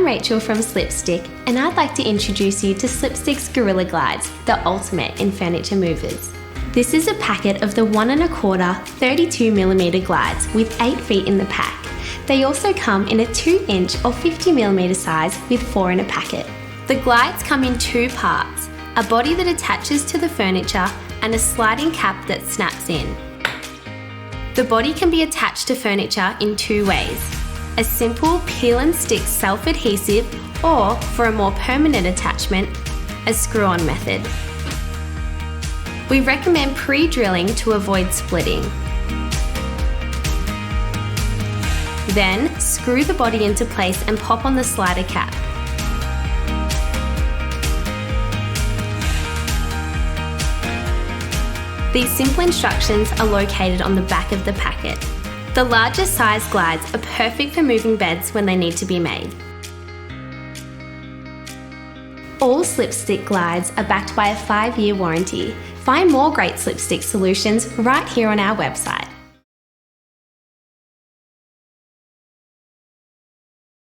I'm Rachel from Slipstick, and I'd like to introduce you to Slipstick's Gorilla Glides, the ultimate in furniture movers. This is a packet of the 1 1/4 32mm glides with 8 feet in the pack. They also come in a 2-inch or 50mm size with 4 in a packet. The glides come in 2 parts, a body that attaches to the furniture and a sliding cap that snaps in. The body can be attached to furniture in 2 ways: a simple peel and stick self-adhesive, or for a more permanent attachment, a screw-on method. We recommend pre-drilling to avoid splitting. Then screw the body into place and pop on the slider cap. These simple instructions are located on the back of the packet. The larger size glides are perfect for moving beds when they need to be made. All Slipstick glides are backed by a 5-year warranty. Find more great Slipstick solutions right here on our website.